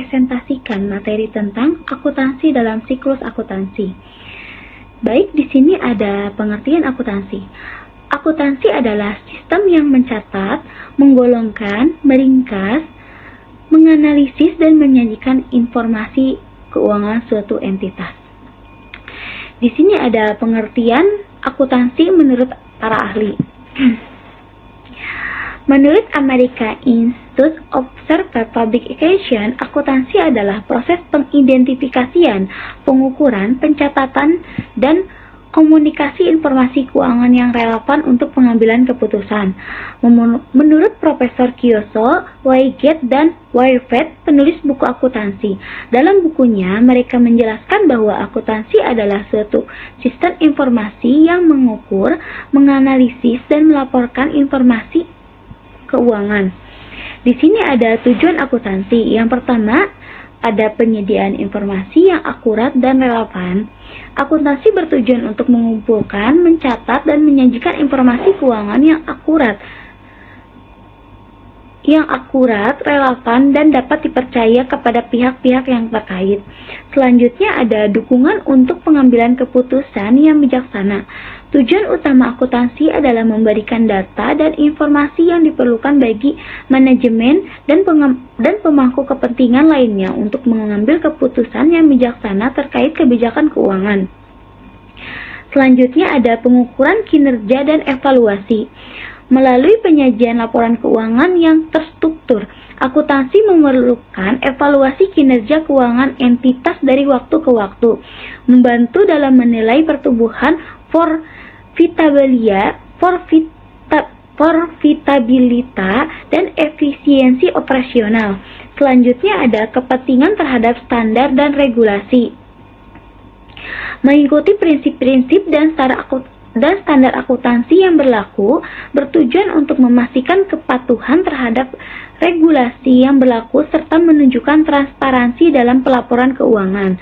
merepresentasikan materi tentang akuntansi dalam siklus akuntansi. Baik, di sini ada pengertian akuntansi. Akuntansi adalah sistem yang mencatat, menggolongkan, meringkas, menganalisis, dan menyajikan informasi keuangan suatu entitas. Di sini ada pengertian akuntansi menurut para ahli. Menurut American Institute of Publication, akuntansi adalah proses pengidentifikasian, pengukuran, pencatatan, dan komunikasi informasi keuangan yang relevan untuk pengambilan keputusan. Menurut Profesor Kyoso, Weigelt, dan Weyerfeld, penulis buku akuntansi, dalam bukunya mereka menjelaskan bahwa akuntansi adalah suatu sistem informasi yang mengukur, menganalisis, dan melaporkan informasi keuangan. Di sini ada tujuan akuntansi. Yang pertama, ada penyediaan informasi yang akurat dan relevan. Akuntansi bertujuan untuk mengumpulkan, mencatat, dan menyajikan informasi keuangan yang akurat, relevan, dan dapat dipercaya kepada pihak-pihak yang terkait. Selanjutnya ada dukungan untuk pengambilan keputusan yang bijaksana. Tujuan utama akuntansi adalah memberikan data dan informasi yang diperlukan bagi manajemen dan pemangku kepentingan lainnya untuk mengambil keputusan yang bijaksana terkait kebijakan keuangan. Selanjutnya ada pengukuran kinerja dan evaluasi. Melalui penyajian laporan keuangan yang terstruktur, akuntansi memerlukan evaluasi kinerja keuangan entitas dari waktu ke waktu, membantu dalam menilai pertumbuhan profitabilitas dan efisiensi operasional. Selanjutnya ada kepentingan terhadap standar dan regulasi. Mengikuti prinsip-prinsip dan standar akuntansi yang berlaku bertujuan untuk memastikan kepatuhan terhadap regulasi yang berlaku serta menunjukkan transparansi dalam pelaporan keuangan.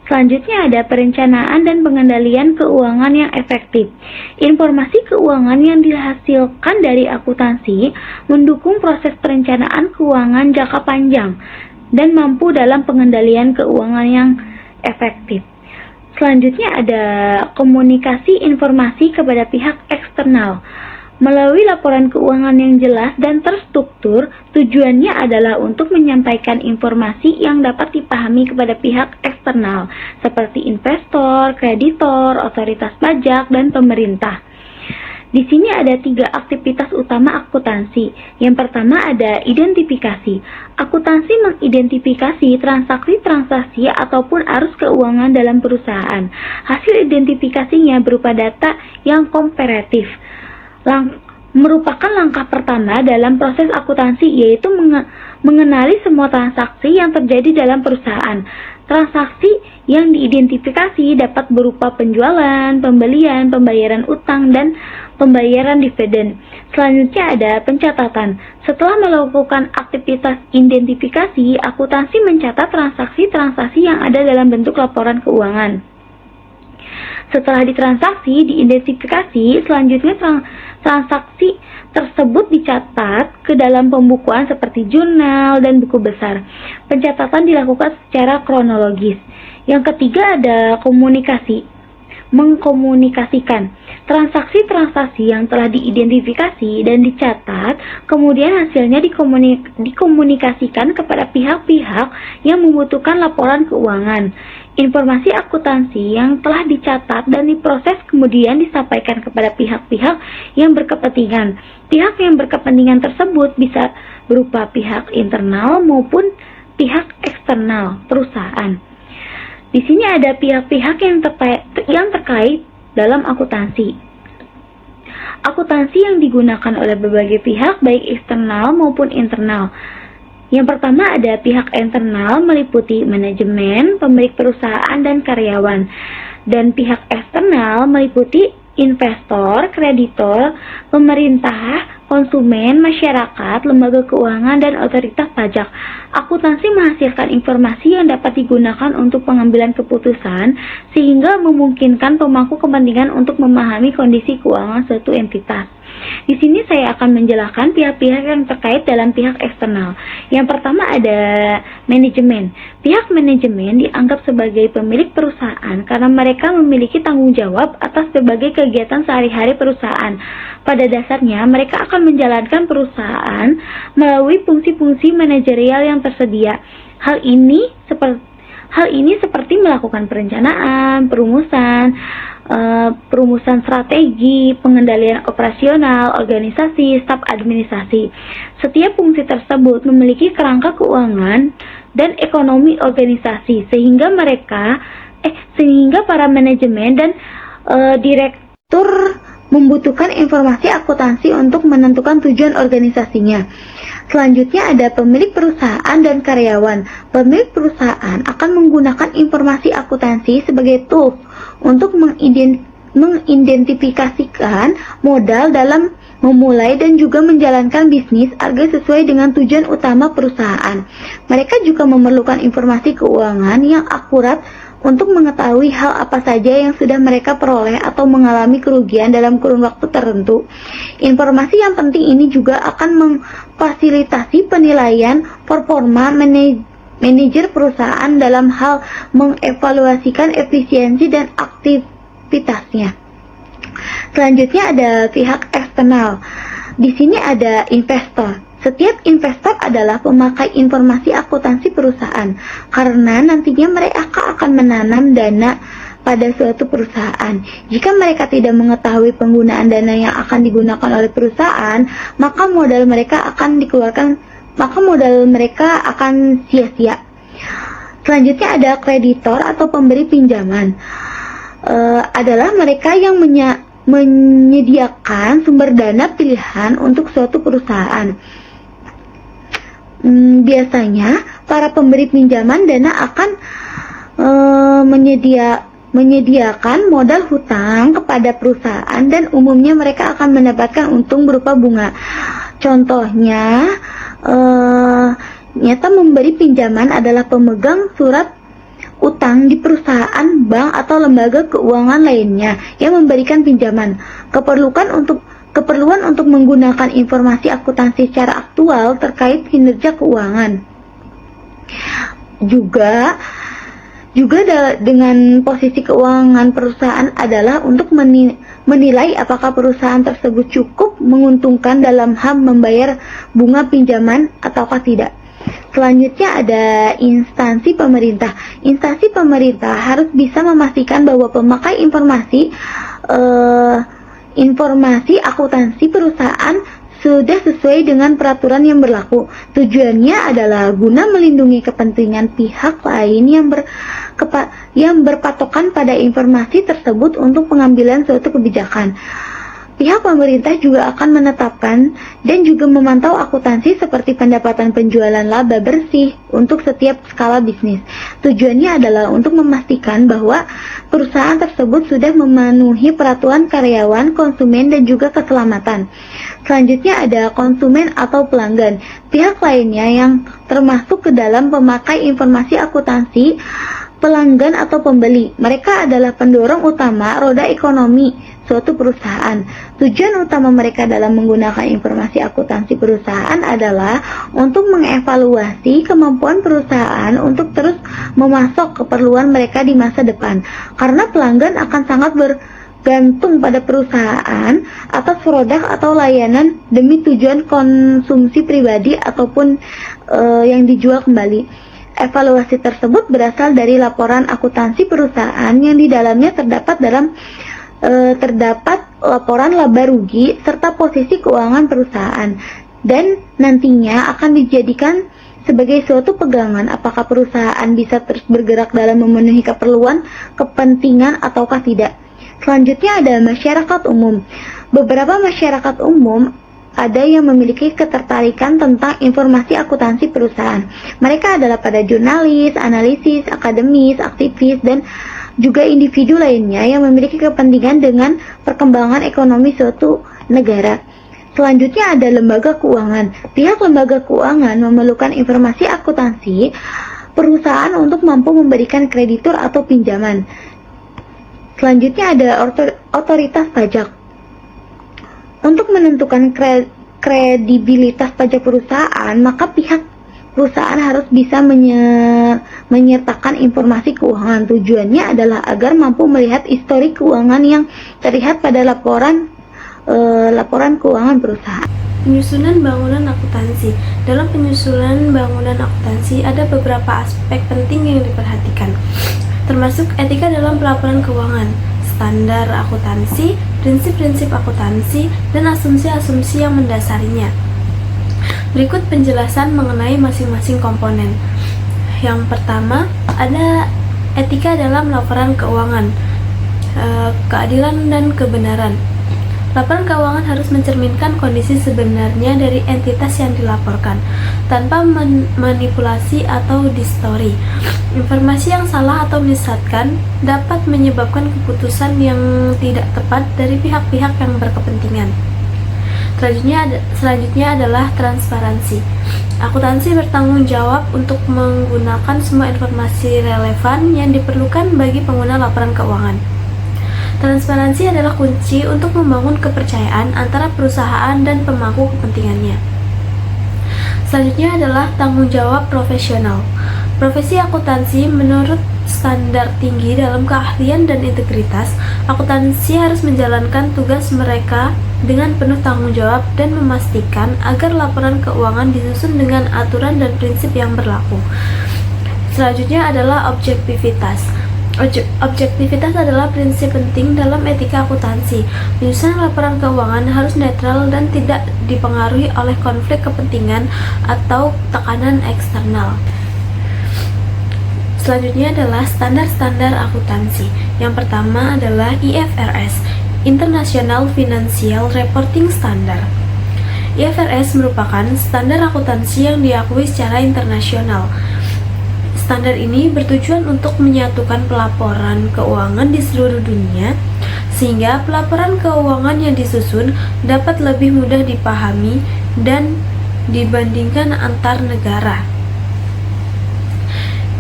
Selanjutnya ada perencanaan dan pengendalian keuangan yang efektif. Informasi keuangan yang dihasilkan dari akuntansi mendukung proses perencanaan keuangan jangka panjang dan mampu dalam pengendalian keuangan yang efektif. Selanjutnya ada komunikasi informasi kepada pihak eksternal. Melalui laporan keuangan yang jelas dan terstruktur, tujuannya adalah untuk menyampaikan informasi yang dapat dipahami kepada pihak eksternal, seperti investor, kreditor, otoritas pajak, dan pemerintah. Di sini ada 3 aktivitas utama akuntansi. Yang pertama ada identifikasi. Akuntansi mengidentifikasi transaksi-transaksi ataupun arus keuangan dalam perusahaan. Hasil identifikasinya berupa data yang komparatif. Merupakan langkah pertama dalam proses akuntansi, yaitu mengenali semua transaksi yang terjadi dalam perusahaan. Transaksi yang diidentifikasi dapat berupa penjualan, pembelian, pembayaran utang, dan pembayaran dividen. Selanjutnya ada pencatatan. Setelah melakukan aktivitas identifikasi, akuntansi mencatat transaksi-transaksi yang ada dalam bentuk laporan keuangan. Setelah diidentifikasi, selanjutnya transaksi tersebut dicatat ke dalam pembukuan seperti jurnal dan buku besar. Pencatatan dilakukan secara kronologis. Yang ketiga ada komunikasi. Mengkomunikasikan transaksi-transaksi yang telah diidentifikasi dan dicatat, kemudian hasilnya dikomunikasikan kepada pihak-pihak yang membutuhkan laporan keuangan. Informasi akuntansi yang telah dicatat dan diproses kemudian disampaikan kepada pihak-pihak yang berkepentingan. Pihak yang berkepentingan tersebut bisa berupa pihak internal maupun pihak eksternal perusahaan. Di sini ada pihak-pihak yang terkait dalam akuntansi. Akuntansi yang digunakan oleh berbagai pihak baik eksternal maupun internal. Yang pertama ada pihak internal meliputi manajemen, pemilik perusahaan, dan karyawan. Dan pihak eksternal meliputi investor, kreditor, pemerintah, konsumen, masyarakat, lembaga keuangan, dan otoritas pajak. Akuntansi menghasilkan informasi yang dapat digunakan untuk pengambilan keputusan sehingga memungkinkan pemangku kepentingan untuk memahami kondisi keuangan suatu entitas. Di sini saya akan menjelaskan pihak-pihak yang terkait dalam pihak eksternal. Yang pertama ada manajemen. Pihak manajemen dianggap sebagai pemilik perusahaan karena mereka memiliki tanggung jawab atas berbagai kegiatan sehari-hari perusahaan. Pada dasarnya, mereka akan menjalankan perusahaan melalui fungsi-fungsi manajerial yang tersedia. Hal ini seperti melakukan perencanaan, perumusan strategi, pengendalian operasional, organisasi, staf administrasi. Setiap fungsi tersebut memiliki kerangka keuangan dan ekonomi organisasi, sehingga para manajemen dan direktur membutuhkan informasi akuntansi untuk menentukan tujuan organisasinya. Selanjutnya ada pemilik perusahaan dan karyawan. Pemilik perusahaan akan menggunakan informasi akuntansi sebagai tools untuk mengidentifikasikan modal dalam memulai dan juga menjalankan bisnis agar sesuai dengan tujuan utama perusahaan. Mereka juga memerlukan informasi keuangan yang akurat untuk mengetahui hal apa saja yang sudah mereka peroleh atau mengalami kerugian dalam kurun waktu tertentu. Informasi yang penting ini juga akan memfasilitasi penilaian performa manajer perusahaan dalam hal mengevaluasikan efisiensi dan aktivitasnya. Selanjutnya ada pihak eksternal. Di sini ada investor. Setiap investor adalah pemakai informasi akuntansi perusahaan karena nantinya mereka akan menanam dana pada suatu perusahaan. Jika mereka tidak mengetahui penggunaan dana yang akan digunakan oleh perusahaan, maka modal mereka akan sia-sia. Selanjutnya ada kreditor atau pemberi pinjaman. Adalah mereka yang menyediakan sumber dana pilihan untuk suatu perusahaan. Biasanya para pemberi pinjaman dana akan menyediakan modal hutang kepada perusahaan dan umumnya mereka akan mendapatkan untung berupa bunga. Contohnya, nyata memberi pinjaman adalah pemegang surat utang di perusahaan, bank, atau lembaga keuangan lainnya yang memberikan pinjaman. Keperluan untuk menggunakan informasi akuntansi secara aktual terkait kinerja keuangan. Juga dengan posisi keuangan perusahaan adalah untuk menilai apakah perusahaan tersebut cukup menguntungkan dalam hal membayar bunga pinjaman ataukah tidak. Selanjutnya ada instansi pemerintah. Instansi pemerintah harus bisa memastikan bahwa pemakai informasi akuntansi perusahaan sudah sesuai dengan peraturan yang berlaku. Tujuannya adalah guna melindungi kepentingan pihak lain yang berpatokan pada informasi tersebut untuk pengambilan suatu kebijakan. Pihak pemerintah juga akan menetapkan dan juga memantau akuntansi seperti pendapatan penjualan laba bersih untuk setiap skala bisnis. Tujuannya adalah untuk memastikan bahwa perusahaan tersebut sudah memenuhi peraturan karyawan, konsumen, dan juga keselamatan. Selanjutnya ada konsumen atau pelanggan. Pihak lainnya yang termasuk ke dalam pemakai informasi akuntansi, pelanggan atau pembeli. Mereka adalah pendorong utama roda ekonomi suatu perusahaan. Tujuan utama mereka dalam menggunakan informasi akuntansi perusahaan adalah untuk mengevaluasi kemampuan perusahaan untuk terus memasok keperluan mereka di masa depan. Karena pelanggan akan sangat bergantung pada perusahaan atas produk atau layanan demi tujuan konsumsi pribadi ataupun yang dijual kembali. Evaluasi tersebut berasal dari laporan akuntansi perusahaan yang di dalamnya terdapat laporan laba rugi serta posisi keuangan perusahaan, dan nantinya akan dijadikan sebagai suatu pegangan apakah perusahaan bisa terus bergerak dalam memenuhi kepentingan ataukah tidak. Selanjutnya ada masyarakat umum. Beberapa masyarakat umum ada yang memiliki ketertarikan tentang informasi akuntansi perusahaan. Mereka adalah pada jurnalis, analisis, akademis, aktivis, dan juga individu lainnya yang memiliki kepentingan dengan perkembangan ekonomi suatu negara. Selanjutnya ada lembaga keuangan. Pihak lembaga keuangan memerlukan informasi akuntansi perusahaan untuk mampu memberikan kreditur atau pinjaman. Selanjutnya ada otoritas pajak. Untuk menentukan kredibilitas pajak perusahaan, maka pihak perusahaan harus bisa menyertakan informasi keuangan. Tujuannya adalah agar mampu melihat histori keuangan yang terlihat pada laporan keuangan perusahaan. Penyusunan bangunan akuntansi. Dalam penyusunan bangunan akuntansi ada beberapa aspek penting yang diperhatikan, termasuk etika dalam pelaporan keuangan, standar akuntansi, prinsip-prinsip akuntansi, dan asumsi-asumsi yang mendasarinya. Berikut penjelasan mengenai masing-masing komponen. Yang pertama, ada etika dalam laporan keuangan, keadilan dan kebenaran. Laporan keuangan harus mencerminkan kondisi sebenarnya dari entitas yang dilaporkan, tanpa manipulasi atau distorsi. Informasi yang salah atau menyesatkan dapat menyebabkan keputusan yang tidak tepat dari pihak-pihak yang berkepentingan. Selanjutnya adalah transparansi. Akuntansi bertanggung jawab untuk menggunakan semua informasi relevan yang diperlukan bagi pengguna laporan keuangan. Transparansi adalah kunci untuk membangun kepercayaan antara perusahaan dan pemangku kepentingannya. Selanjutnya adalah tanggung jawab profesional. Profesi akuntansi menurut standar tinggi dalam keahlian dan integritas. Akuntansi harus menjalankan tugas mereka dengan penuh tanggung jawab dan memastikan agar laporan keuangan disusun dengan aturan dan prinsip yang berlaku. Selanjutnya adalah objektivitas. Objektivitas adalah prinsip penting dalam etika akuntansi. Penyusunan laporan keuangan harus netral dan tidak dipengaruhi oleh konflik kepentingan atau tekanan eksternal. Selanjutnya adalah standar-standar akuntansi. Yang pertama adalah IFRS, International Financial Reporting Standard. IFRS merupakan standar akuntansi yang diakui secara internasional. Standar ini bertujuan untuk menyatukan pelaporan keuangan di seluruh dunia, sehingga pelaporan keuangan yang disusun dapat lebih mudah dipahami dan dibandingkan antar negara.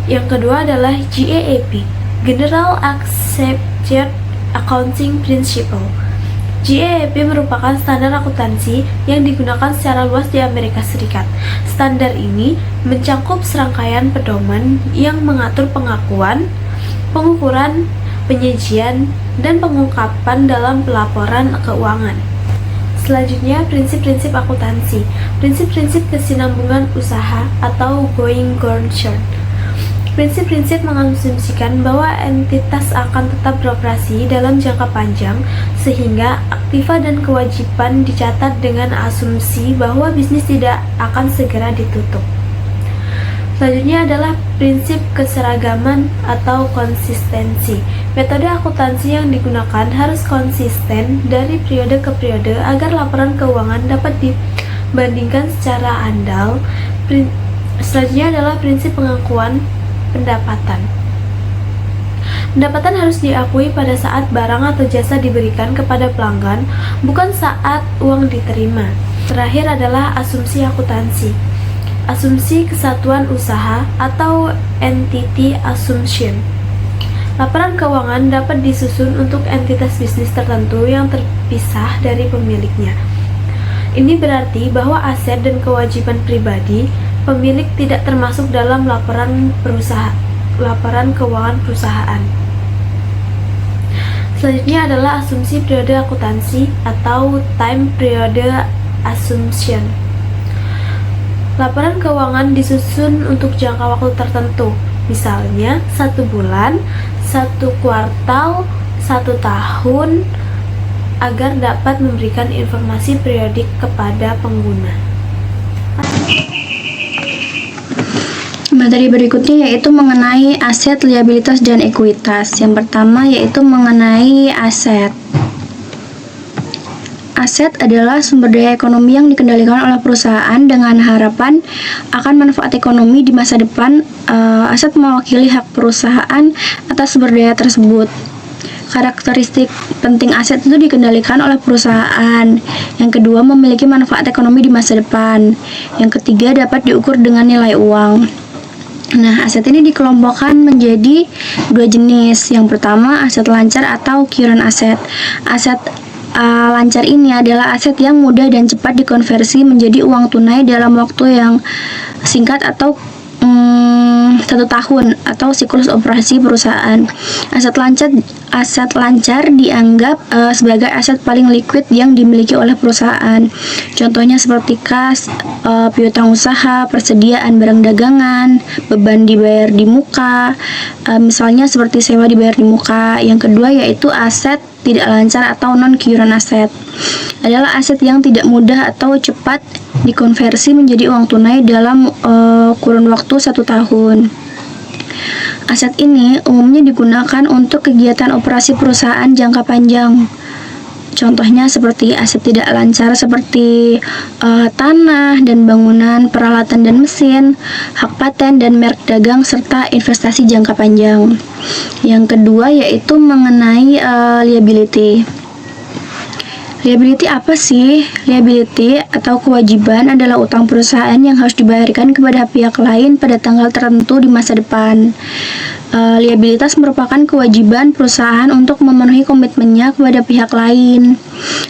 Yang kedua adalah GAAP, General Accepted Accounting Principle. GAAP merupakan standar akuntansi yang digunakan secara luas di Amerika Serikat. Standar ini mencakup serangkaian pedoman yang mengatur pengakuan, pengukuran, penyajian, dan pengungkapan dalam pelaporan keuangan. Selanjutnya, prinsip-prinsip akuntansi. Prinsip-prinsip kesinambungan usaha atau going concern. Prinsip-prinsip mengasumsikan bahwa entitas akan tetap beroperasi dalam jangka panjang, sehingga aktiva dan kewajiban dicatat dengan asumsi bahwa bisnis tidak akan segera ditutup. Selanjutnya adalah prinsip keseragaman atau konsistensi. Metode akuntansi yang digunakan harus konsisten dari periode ke periode agar laporan keuangan dapat dibandingkan secara andal. Selanjutnya adalah prinsip pengakuan pendapatan. Pendapatan harus diakui pada saat barang atau jasa diberikan kepada pelanggan, bukan saat uang diterima. Terakhir adalah asumsi akuntansi. Asumsi kesatuan usaha atau entity assumption. Laporan keuangan dapat disusun untuk entitas bisnis tertentu yang terpisah dari pemiliknya. Ini berarti bahwa aset dan kewajiban pribadi pemilik tidak termasuk dalam laporan keuangan perusahaan. Selanjutnya adalah asumsi periode akuntansi atau time period assumption. Laporan keuangan disusun untuk jangka waktu tertentu, misalnya 1 bulan, 1 kuartal, 1 tahun, agar dapat memberikan informasi periodik kepada pengguna. Materi berikutnya yaitu mengenai aset, liabilitas, dan ekuitas. Yang pertama yaitu mengenai aset. Aset adalah sumber daya ekonomi yang dikendalikan oleh perusahaan dengan harapan akan manfaat ekonomi di masa depan. Aset mewakili hak perusahaan atas sumber daya tersebut. Karakteristik penting aset itu dikendalikan oleh perusahaan. Yang kedua, memiliki manfaat ekonomi di masa depan. Yang ketiga, dapat diukur dengan nilai uang. Nah, aset ini dikelompokkan menjadi dua jenis. Yang pertama, aset lancar atau current asset. Aset lancar ini adalah aset yang mudah dan cepat dikonversi menjadi uang tunai dalam waktu yang singkat atau 1 tahun atau siklus operasi perusahaan. Aset lancar dianggap sebagai aset paling liquid yang dimiliki oleh perusahaan. Contohnya seperti kas, piutang usaha, persediaan barang dagangan, beban dibayar di muka, misalnya seperti sewa dibayar di muka. Yang kedua yaitu aset tidak lancar atau non-current asset. Adalah aset yang tidak mudah atau cepat dikonversi menjadi uang tunai dalam kurun waktu 1 tahun. Aset ini umumnya digunakan untuk kegiatan operasi perusahaan jangka panjang. Contohnya seperti aset tidak lancar seperti tanah dan bangunan, peralatan dan mesin, hak paten dan merek dagang, serta investasi jangka panjang. Yang kedua yaitu mengenai liability. Liability apa sih? Liability atau kewajiban adalah utang perusahaan yang harus dibayarkan kepada pihak lain pada tanggal tertentu di masa depan. Liabilitas merupakan kewajiban perusahaan untuk memenuhi komitmennya kepada pihak lain.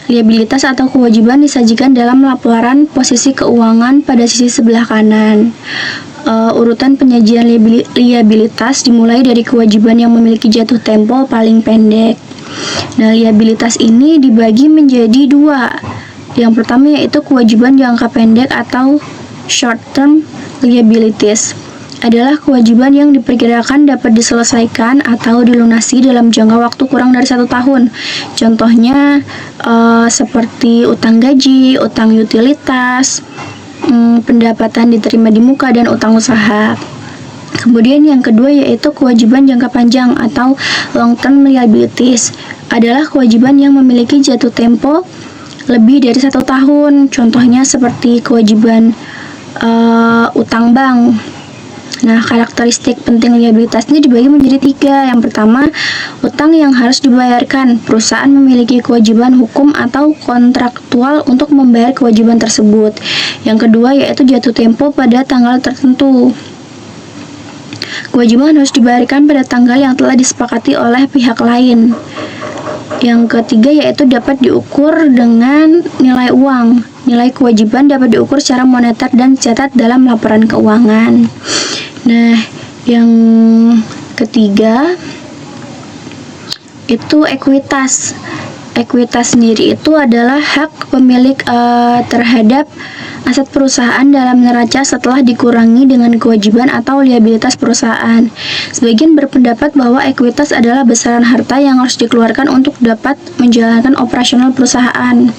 Liabilitas atau kewajiban disajikan dalam laporan posisi keuangan pada sisi sebelah kanan. Urutan penyajian liabilitas dimulai dari kewajiban yang memiliki jatuh tempo paling pendek. Nah, liabilitas ini dibagi menjadi 2. Yang pertama yaitu kewajiban jangka pendek atau short term liabilities. Adalah kewajiban yang diperkirakan dapat diselesaikan atau dilunasi dalam jangka waktu kurang dari 1 tahun. Contohnya seperti utang gaji, utang utilitas, pendapatan diterima di muka, dan utang usaha. Kemudian yang kedua yaitu kewajiban jangka panjang atau long term liabilities. Adalah kewajiban yang memiliki jatuh tempo lebih dari 1 tahun. Contohnya seperti kewajiban utang bank. Nah, karakteristik penting liabilitasnya dibagi menjadi 3. Yang pertama, utang yang harus dibayarkan. Perusahaan memiliki kewajiban hukum atau kontraktual untuk membayar kewajiban tersebut. Yang kedua yaitu jatuh tempo pada tanggal tertentu. Kewajiban harus dibayarkan pada tanggal yang telah disepakati oleh pihak lain. Yang ketiga yaitu dapat diukur dengan nilai uang. Nilai kewajiban dapat diukur secara moneter dan dicatat dalam laporan keuangan. Nah, yang ketiga itu ekuitas. Ekuitas sendiri itu adalah hak pemilik terhadap aset perusahaan dalam neraca setelah dikurangi dengan kewajiban atau liabilitas perusahaan. Sebagian berpendapat bahwa ekuitas adalah besaran harta yang harus dikeluarkan untuk dapat menjalankan operasional perusahaan.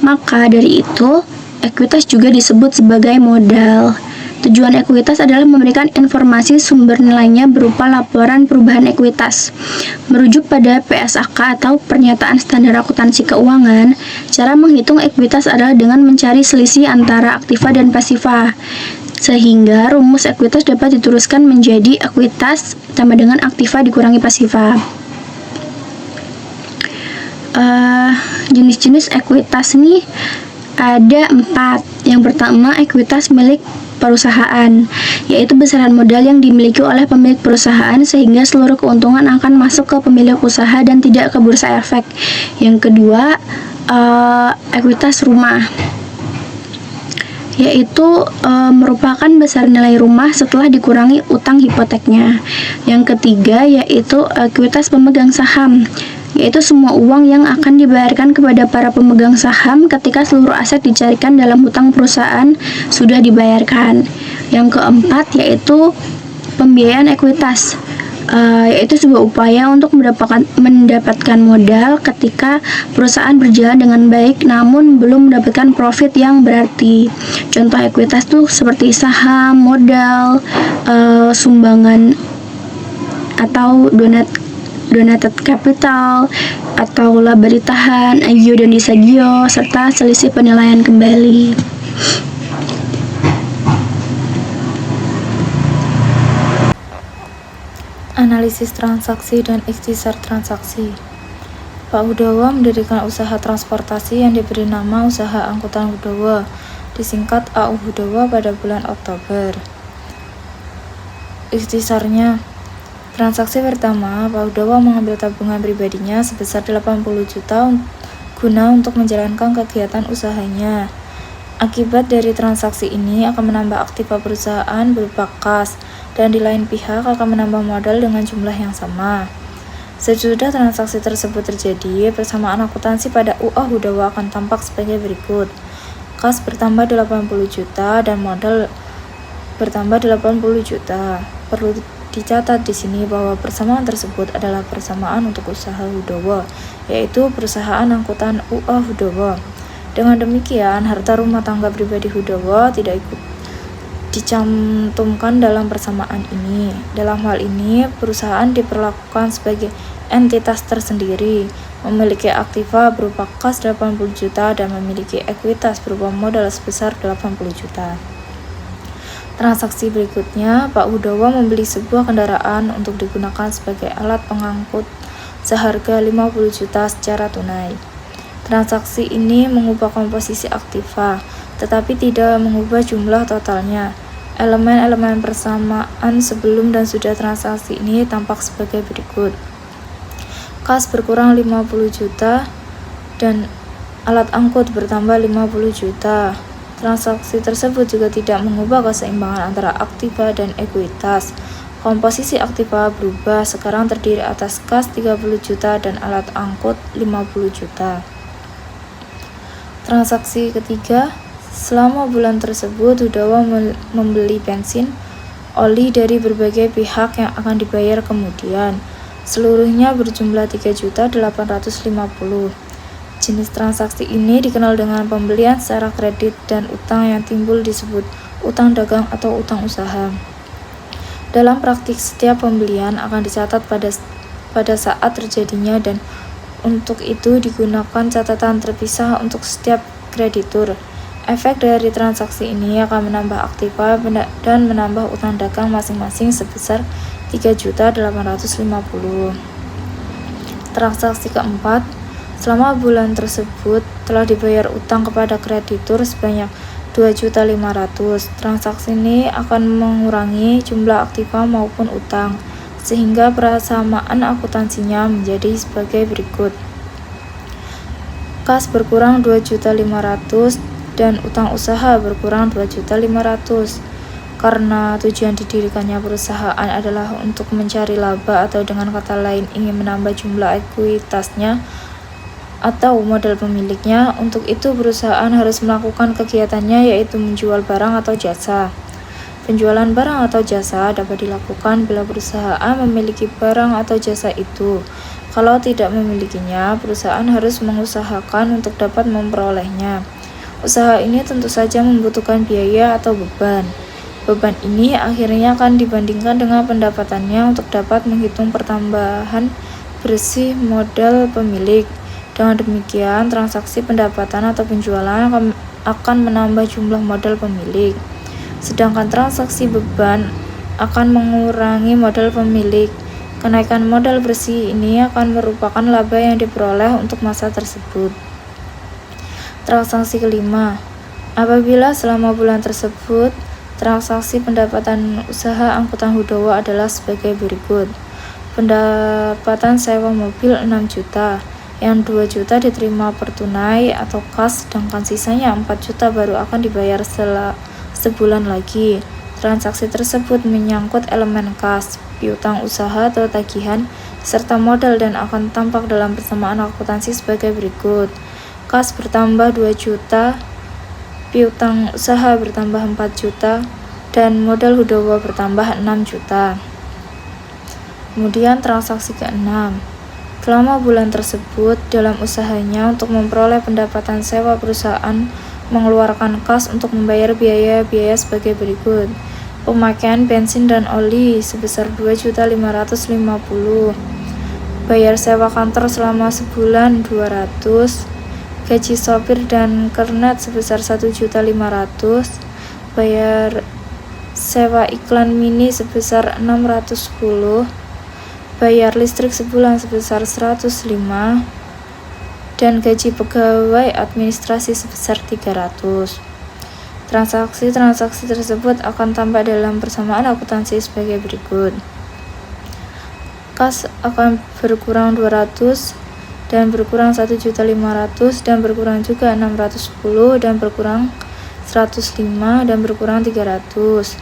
Maka dari itu, ekuitas juga disebut sebagai modal. Tujuan ekuitas adalah memberikan informasi sumber nilainya berupa laporan perubahan ekuitas. Merujuk pada PSAK atau Pernyataan Standar Akuntansi Keuangan, cara menghitung ekuitas adalah dengan mencari selisih antara aktiva dan pasiva. Sehingga rumus ekuitas dapat diteruskan menjadi ekuitas sama dengan aktiva dikurangi pasiva. Jenis-jenis ekuitas ini ada 4. Yang pertama, ekuitas milik perusahaan, yaitu besaran modal yang dimiliki oleh pemilik perusahaan sehingga seluruh keuntungan akan masuk ke pemilik usaha dan tidak ke bursa efek. Yang kedua, ekuitas rumah, yaitu merupakan besar nilai rumah setelah dikurangi utang hipoteknya. Yang ketiga yaitu ekuitas pemegang saham, yaitu semua uang yang akan dibayarkan kepada para pemegang saham ketika seluruh aset dicarikan dalam hutang perusahaan sudah dibayarkan. Yang keempat yaitu pembiayaan ekuitas, yaitu sebuah upaya untuk mendapatkan modal ketika perusahaan berjalan dengan baik namun belum mendapatkan profit yang berarti. Contoh ekuitas tuh seperti saham, modal, sumbangan atau donated capital atau laba ditahan, agio dan disagio, serta selisih penilaian kembali. Analisis transaksi dan ikhtisar transaksi. Pak Hudawa mendirikan usaha transportasi yang diberi nama Usaha Angkutan Hudawa, disingkat AU Hudawa pada bulan Oktober. Ikhtisarnya, transaksi pertama, Pak Hudawa mengambil tabungan pribadinya sebesar 80 juta guna untuk menjalankan kegiatan usahanya. Akibat dari transaksi ini akan menambah aktiva perusahaan berupa kas, dan di lain pihak akan menambah modal dengan jumlah yang sama. Sesudah transaksi tersebut terjadi, persamaan akuntansi pada UA Hudawa akan tampak sebagai berikut. Kas bertambah 80 juta dan modal bertambah 80 juta. Perlu dicatat di sini bahwa persamaan tersebut adalah persamaan untuk usaha Hudawa, yaitu perusahaan angkutan UA Hudawa. Dengan demikian, harta rumah tangga pribadi Hudawa tidak ikut dicantumkan dalam persamaan ini. Dalam hal ini, perusahaan diperlakukan sebagai entitas tersendiri, memiliki aktiva berupa kas 80 juta dan memiliki ekuitas berupa modal sebesar 80 juta. Transaksi berikutnya, Pak Hudawa membeli sebuah kendaraan untuk digunakan sebagai alat pengangkut seharga 50 juta secara tunai. Transaksi ini mengubah komposisi aktiva, tetapi tidak mengubah jumlah totalnya. Elemen-elemen persamaan sebelum dan sudah transaksi ini tampak sebagai berikut. Kas berkurang 50 juta dan alat angkut bertambah 50 juta. Transaksi tersebut juga tidak mengubah keseimbangan antara aktiva dan ekuitas. Komposisi aktiva berubah, sekarang terdiri atas kas 30 juta dan alat angkut 50 juta. Transaksi ketiga, selama bulan tersebut Hudawa membeli bensin, oli dari berbagai pihak yang akan dibayar kemudian. Seluruhnya berjumlah 3.850. Jenis transaksi ini dikenal dengan pembelian secara kredit dan utang yang timbul disebut utang dagang atau utang usaha. Dalam praktik, setiap pembelian akan dicatat pada saat terjadinya dan untuk itu digunakan catatan terpisah untuk setiap kreditur. Efek dari transaksi ini akan menambah aktiva dan menambah utang dagang masing-masing sebesar 3.850. Transaksi keempat, selama bulan tersebut telah dibayar utang kepada kreditur sebanyak 2.500.000. Transaksi ini akan mengurangi jumlah aktiva maupun utang, sehingga persamaan akuntansinya menjadi sebagai berikut. Kas berkurang 2.500.000 dan utang usaha berkurang 2.500.000. Karena tujuan didirikannya perusahaan adalah untuk mencari laba atau dengan kata lain ingin menambah jumlah ekuitasnya atau modal pemiliknya. Untuk itu perusahaan harus melakukan kegiatannya, yaitu menjual barang atau jasa. Penjualan barang atau jasa dapat dilakukan bila perusahaan memiliki barang atau jasa itu. Kalau tidak memilikinya, perusahaan harus mengusahakan untuk dapat memperolehnya. Usaha ini tentu saja membutuhkan biaya atau beban. Beban ini akhirnya akan dibandingkan dengan pendapatannya untuk dapat menghitung pertambahan bersih modal pemilik. Dengan demikian, transaksi pendapatan atau penjualan akan menambah jumlah modal pemilik. Sedangkan transaksi beban akan mengurangi modal pemilik. Kenaikan modal bersih ini akan merupakan laba yang diperoleh untuk masa tersebut. Transaksi kelima, apabila selama bulan tersebut transaksi pendapatan usaha angkutan Hudawa adalah sebagai berikut. Pendapatan sewa mobil 6 juta, yang 2 juta diterima per tunai atau kas, sedangkan sisanya 4 juta baru akan dibayar setelah sebulan lagi. Transaksi tersebut menyangkut elemen kas, piutang usaha atau tagihan, serta modal dan akan tampak dalam persamaan akuntansi sebagai berikut. Kas bertambah 2 juta, piutang usaha bertambah 4 juta, dan modal Hudawa bertambah 6 juta. Kemudian transaksi ke-6. Selama bulan tersebut, dalam usahanya untuk memperoleh pendapatan sewa, perusahaan mengeluarkan kas untuk membayar biaya-biaya sebagai berikut. Pemakaian bensin dan oli sebesar 2.550. Bayar sewa kantor selama sebulan 200. Gaji sopir dan kernet sebesar 1.500.000. Bayar sewa iklan mini sebesar 610. Bayar listrik sebulan sebesar 105. dan gaji pegawai administrasi sebesar 300. Transaksi-transaksi tersebut akan tampak dalam persamaan akuntansi sebagai berikut. Kas akan berkurang 200 dan berkurang 1.500.000 dan berkurang juga 610 dan berkurang 105 dan berkurang 300.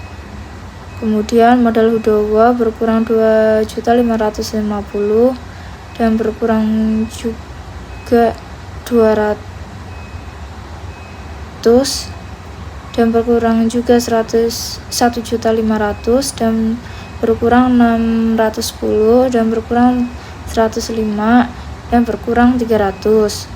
Kemudian modal Hudowo berkurang 2.550 dan berkurang juga 200 dan berkurang juga 1.500.000 dan berkurang 610 dan berkurang 105 dan berkurang 300.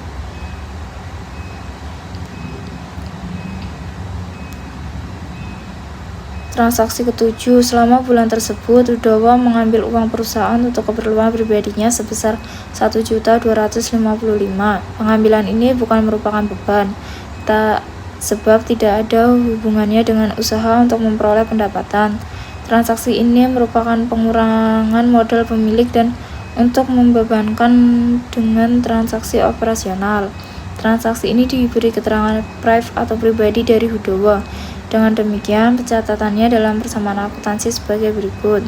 Transaksi ketujuh, selama bulan tersebut Hudowo mengambil uang perusahaan untuk keperluan pribadinya sebesar 1.255. Pengambilan ini bukan merupakan beban, sebab tidak ada hubungannya dengan usaha untuk memperoleh pendapatan. Transaksi ini merupakan pengurangan modal pemilik dan untuk membebankan dengan transaksi operasional. Transaksi ini diberi keterangan private atau pribadi dari Hudowo. Dengan demikian, pencatatannya dalam persamaan akuntansi sebagai berikut.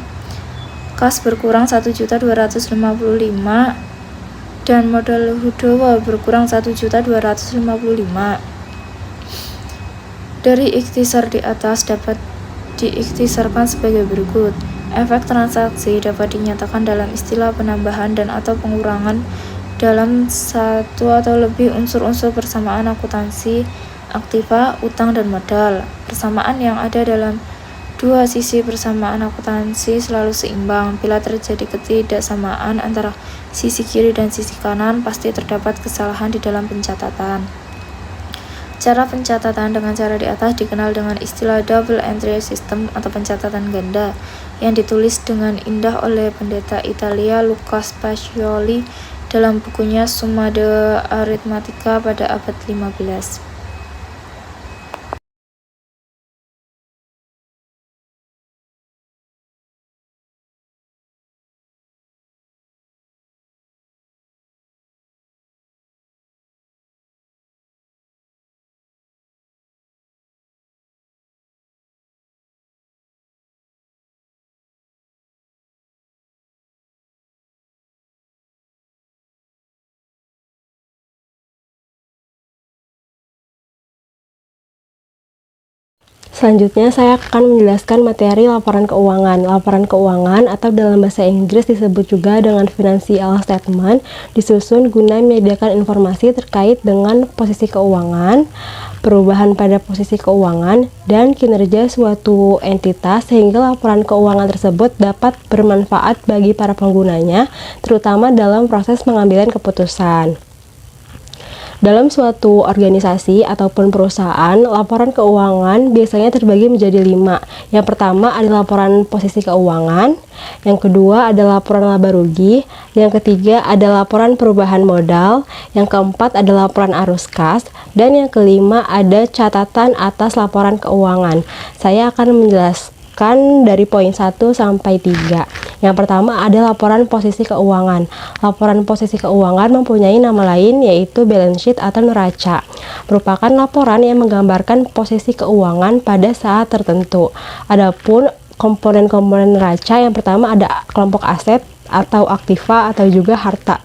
Kas berkurang 1.255 dan modal Hudowo berkurang 1.255. Dari ikhtisar di atas dapat diikhtisarkan sebagai berikut. Efek transaksi dapat dinyatakan dalam istilah penambahan dan atau pengurangan dalam satu atau lebih unsur-unsur persamaan akuntansi, aktiva, utang, dan modal. Persamaan yang ada dalam dua sisi persamaan akuntansi selalu seimbang. Bila terjadi ketidaksamaan antara sisi kiri dan sisi kanan, pasti terdapat kesalahan di dalam pencatatan. Cara pencatatan dengan cara di atas dikenal dengan istilah double entry system atau pencatatan ganda, yang ditulis dengan indah oleh pendeta Italia Luca Pacioli dalam bukunya Summa de Arithmetica pada abad 15. Selanjutnya saya akan menjelaskan materi laporan keuangan. Laporan keuangan atau dalam bahasa Inggris disebut juga dengan financial statement disusun guna menyediakan informasi terkait dengan posisi keuangan, perubahan pada posisi keuangan, dan kinerja suatu entitas sehingga laporan keuangan tersebut dapat bermanfaat bagi para penggunanya, terutama dalam proses pengambilan keputusan. Dalam suatu organisasi ataupun perusahaan, laporan keuangan biasanya terbagi menjadi 5. Yang pertama adalah laporan posisi keuangan, yang kedua adalah laporan laba rugi, yang ketiga adalah laporan perubahan modal, yang keempat adalah laporan arus kas, dan yang kelima ada catatan atas laporan keuangan. Saya akan menjelaskan dari poin 1 sampai 3. Yang pertama ada laporan posisi keuangan. Laporan posisi keuangan mempunyai nama lain yaitu balance sheet atau neraca. Merupakan laporan yang menggambarkan posisi keuangan pada saat tertentu. Adapun komponen-komponen neraca, yang pertama ada kelompok aset atau aktiva atau juga harta,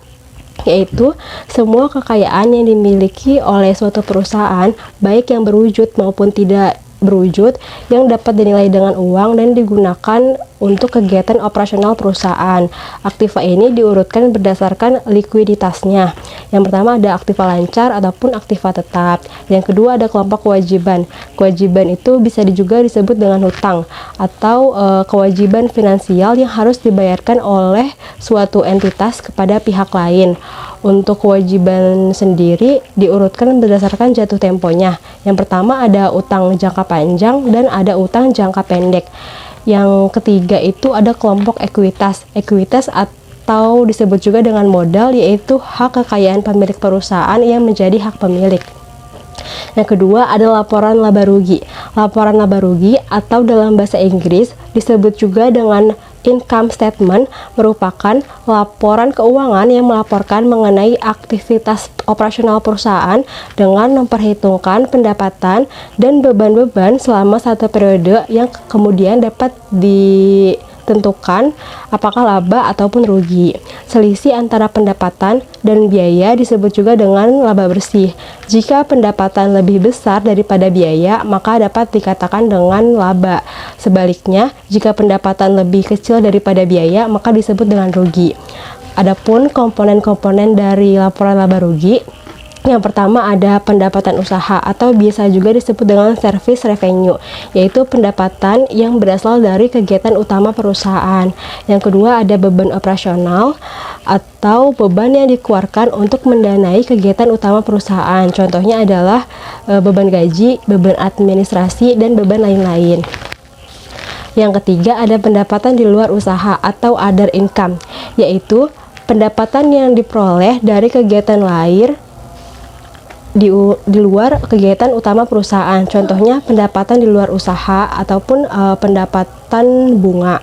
yaitu semua kekayaan yang dimiliki oleh suatu perusahaan baik yang berwujud maupun tidak berwujud yang dapat dinilai dengan uang dan digunakan untuk kegiatan operasional perusahaan. Aktiva ini diurutkan berdasarkan likuiditasnya. Yang pertama ada aktiva lancar ataupun aktiva tetap. Yang kedua ada kelompok kewajiban. Kewajiban itu bisa juga disebut dengan hutang atau kewajiban finansial yang harus dibayarkan oleh suatu entitas kepada pihak lain. Untuk kewajiban sendiri diurutkan berdasarkan jatuh temponya. Yang pertama ada utang jangka panjang dan ada utang jangka pendek. Yang ketiga itu ada kelompok ekuitas. Ekuitas atau disebut juga dengan modal, yaitu hak kekayaan pemilik perusahaan yang menjadi hak pemilik. Yang kedua ada laporan laba rugi. Laporan laba rugi atau dalam bahasa Inggris disebut juga dengan income statement merupakan laporan keuangan yang melaporkan mengenai aktivitas operasional perusahaan dengan memperhitungkan pendapatan dan beban-beban selama satu periode yang kemudian dapat ditentukan apakah laba ataupun rugi. Selisih antara pendapatan dan biaya disebut juga dengan laba bersih. Jika pendapatan lebih besar daripada biaya, maka dapat dikatakan dengan laba. Sebaliknya, jika pendapatan lebih kecil daripada biaya, maka disebut dengan rugi. Adapun komponen-komponen dari laporan laba rugi, yang pertama ada pendapatan usaha atau biasa juga disebut dengan service revenue, yaitu pendapatan yang berasal dari kegiatan utama perusahaan. Yang kedua ada beban operasional atau beban yang dikeluarkan untuk mendanai kegiatan utama perusahaan. Contohnya adalah beban gaji, beban administrasi, dan beban lain-lain. Yang ketiga ada pendapatan di luar usaha atau other income, yaitu pendapatan yang diperoleh dari kegiatan lain di luar kegiatan utama perusahaan. Contohnya pendapatan di luar usaha ataupun pendapatan bunga.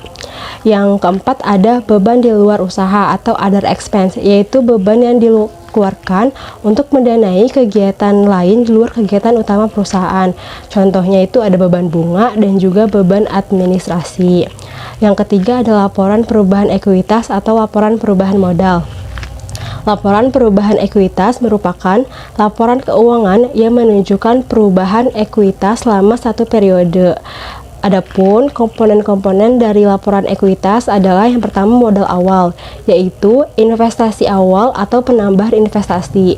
Yang keempat ada beban di luar usaha atau other expense, yaitu beban yang dikeluarkan untuk mendanai kegiatan lain di luar kegiatan utama perusahaan. Contohnya itu ada beban bunga dan juga beban administrasi. Yang ketiga ada laporan perubahan ekuitas atau laporan perubahan modal. Laporan perubahan ekuitas merupakan laporan keuangan yang menunjukkan perubahan ekuitas selama satu periode. Adapun komponen-komponen dari laporan ekuitas adalah yang pertama modal awal, yaitu investasi awal atau penambah investasi.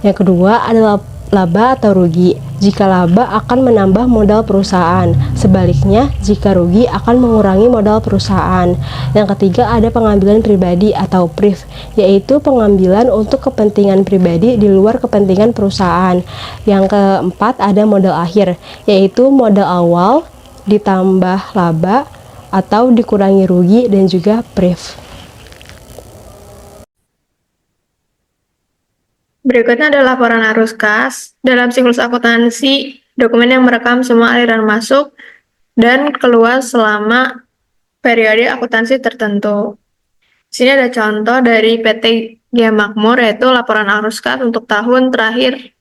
Yang kedua adalah laba atau rugi. Jika laba akan menambah modal perusahaan, sebaliknya jika rugi akan mengurangi modal perusahaan. Yang ketiga ada pengambilan pribadi atau PRIV, yaitu pengambilan untuk kepentingan pribadi di luar kepentingan perusahaan. Yang keempat ada modal akhir, yaitu modal awal ditambah laba atau dikurangi rugi dan juga PRIV. Berikutnya adalah laporan arus kas. Dalam siklus akuntansi, dokumen yang merekam semua aliran masuk dan keluar selama periode akuntansi tertentu. Di sini ada contoh dari PT Gia Makmur, yaitu laporan arus kas untuk tahun terakhir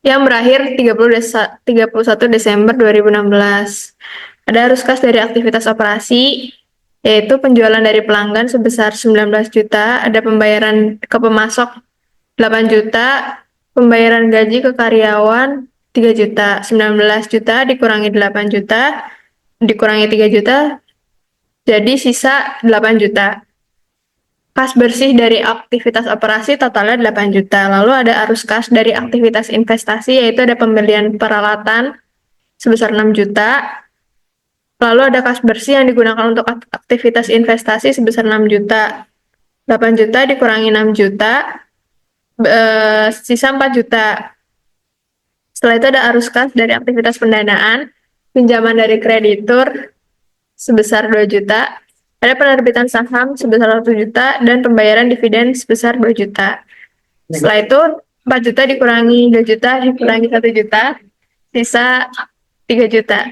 yang berakhir 31 Desember 2016. Ada arus kas dari aktivitas operasi, yaitu penjualan dari pelanggan sebesar 19 juta, ada pembayaran ke pemasok 8 juta, pembayaran gaji ke karyawan 3 juta, 19 juta dikurangi 8 juta, dikurangi 3 juta, jadi sisa 8 juta. Kas bersih dari aktivitas operasi totalnya 8 juta. Lalu ada arus kas dari aktivitas investasi, yaitu ada pembelian peralatan sebesar 6 juta. Lalu ada kas bersih yang digunakan untuk aktivitas investasi sebesar 6 juta. 8 juta dikurangi 6 juta, sisa 4 juta. Setelah itu ada arus kas dari aktivitas pendanaan, pinjaman dari kreditur sebesar 2 juta, ada penerbitan saham sebesar 1 juta, dan pembayaran dividen sebesar 2 juta. Setelah itu 4 juta dikurangi 2 juta dikurangi 1 juta, sisa 3 juta.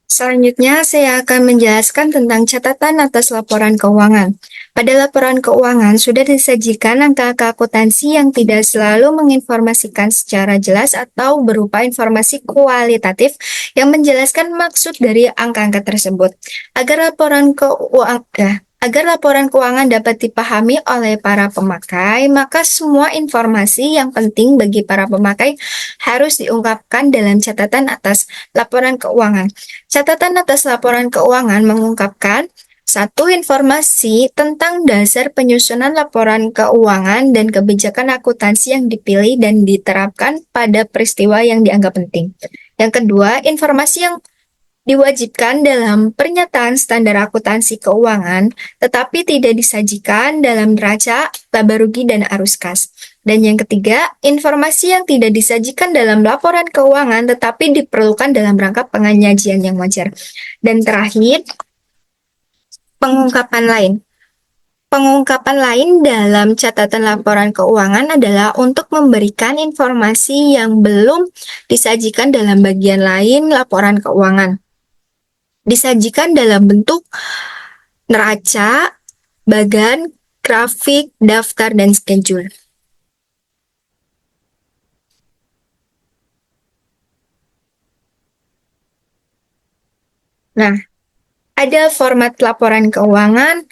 Selanjutnya, saya akan menjelaskan tentang catatan atas laporan keuangan. Pada laporan keuangan, sudah disajikan angka-angka akuntansi yang tidak selalu menginformasikan secara jelas atau berupa informasi kualitatif yang menjelaskan maksud dari angka-angka tersebut. Agar laporan keuangan dapat dipahami oleh para pemakai, maka semua informasi yang penting bagi para pemakai harus diungkapkan dalam catatan atas laporan keuangan. Catatan atas laporan keuangan mengungkapkan satu informasi tentang dasar penyusunan laporan keuangan dan kebijakan akuntansi yang dipilih dan diterapkan pada peristiwa yang dianggap penting. Yang kedua, informasi yang diwajibkan dalam pernyataan standar akuntansi keuangan, tetapi tidak disajikan dalam neraca, laba rugi, dan arus kas. Dan yang ketiga, informasi yang tidak disajikan dalam laporan keuangan, tetapi diperlukan dalam rangka penyajian yang wajar. Dan terakhir, pengungkapan lain. Pengungkapan lain dalam catatan laporan keuangan adalah untuk memberikan informasi yang belum disajikan dalam bagian lain laporan keuangan. disajikan dalam bentuk neraca, bagan, grafik, daftar, dan schedule. Nah, ada format laporan keuangan,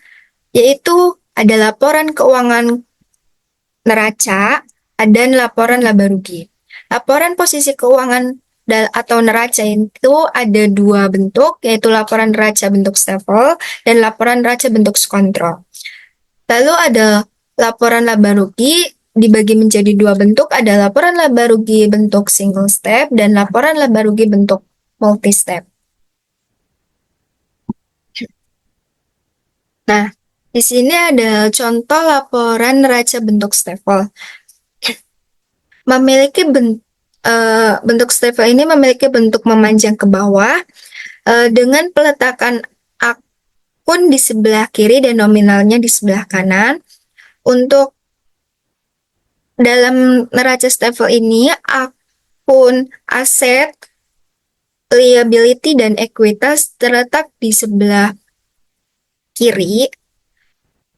yaitu ada laporan keuangan neraca dan laporan laba rugi. Laporan posisi keuangan atau neraca itu ada dua bentuk, yaitu laporan neraca bentuk staple dan laporan neraca bentuk kontrol. Lalu ada laporan laba rugi dibagi menjadi dua bentuk, ada laporan laba rugi bentuk single step dan laporan laba rugi bentuk multi step. Nah, di sini ada contoh laporan neraca bentuk staple. Bentuk staple ini memiliki bentuk memanjang ke bawah dengan peletakan akun di sebelah kiri dan nominalnya di sebelah kanan. Untuk dalam neraca staple ini, akun aset, liability, dan ekuitas terletak di sebelah kiri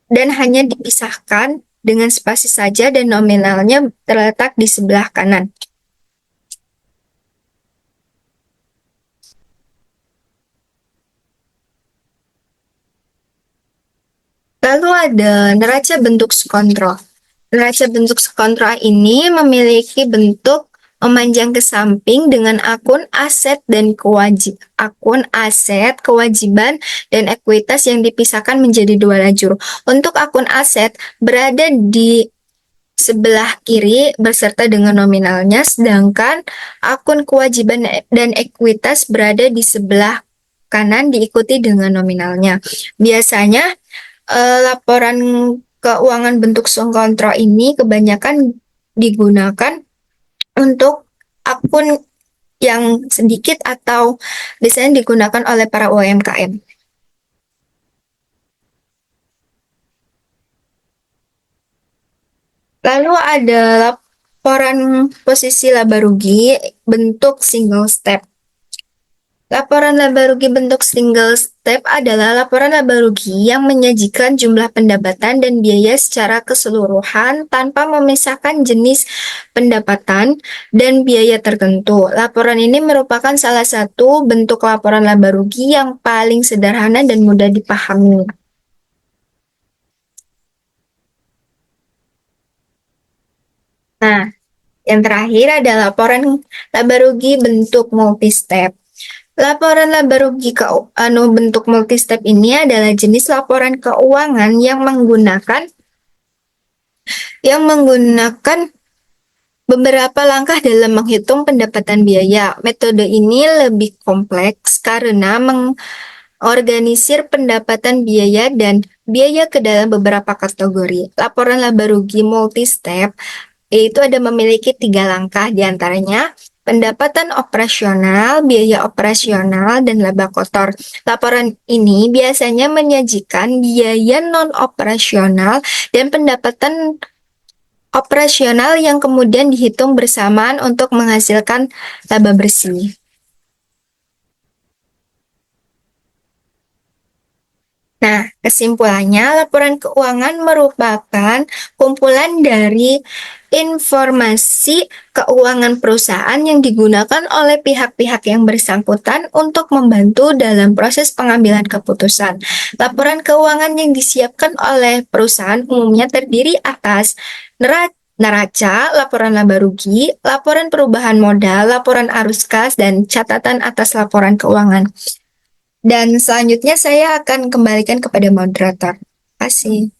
dan hanya dipisahkan dengan spasi saja dan nominalnya terletak di sebelah kanan. Lalu ada neraca bentuk kontrol. Neraca bentuk kontrol ini memiliki bentuk memanjang ke samping dengan akun aset, kewajiban, dan ekuitas yang dipisahkan menjadi dua lajur. Untuk akun aset berada di sebelah kiri beserta dengan nominalnya, sedangkan akun kewajiban dan ekuitas berada di sebelah kanan diikuti dengan nominalnya. Biasanya laporan keuangan bentuk kontrol ini kebanyakan digunakan untuk akun yang sedikit atau biasanya digunakan oleh para UMKM. Lalu ada laporan posisi laba rugi bentuk single step. Laporan laba rugi bentuk single step adalah laporan laba rugi yang menyajikan jumlah pendapatan dan biaya secara keseluruhan tanpa memisahkan jenis pendapatan dan biaya tertentu. Laporan ini merupakan salah satu bentuk laporan laba rugi yang paling sederhana dan mudah dipahami. Nah, yang terakhir adalah laporan laba rugi bentuk multi-step. Laporan laba rugi bentuk multi-step ini adalah jenis laporan keuangan yang menggunakan beberapa langkah dalam menghitung pendapatan biaya. Metode ini lebih kompleks karena mengorganisir pendapatan biaya dan biaya ke dalam beberapa kategori. Laporan laba rugi multi-step yaitu memiliki 3 langkah, diantaranya pendapatan operasional, biaya operasional, dan laba kotor. Laporan ini biasanya menyajikan biaya non-operasional dan pendapatan operasional yang kemudian dihitung bersamaan untuk menghasilkan laba bersih. Nah, kesimpulannya, laporan keuangan merupakan kumpulan dari informasi keuangan perusahaan yang digunakan oleh pihak-pihak yang bersangkutan untuk membantu dalam proses pengambilan keputusan. Laporan keuangan yang disiapkan oleh perusahaan umumnya terdiri atas neraca, laporan laba rugi, laporan perubahan modal, laporan arus kas, dan catatan atas laporan keuangan. Dan selanjutnya saya akan kembalikan kepada moderator. Terima kasih.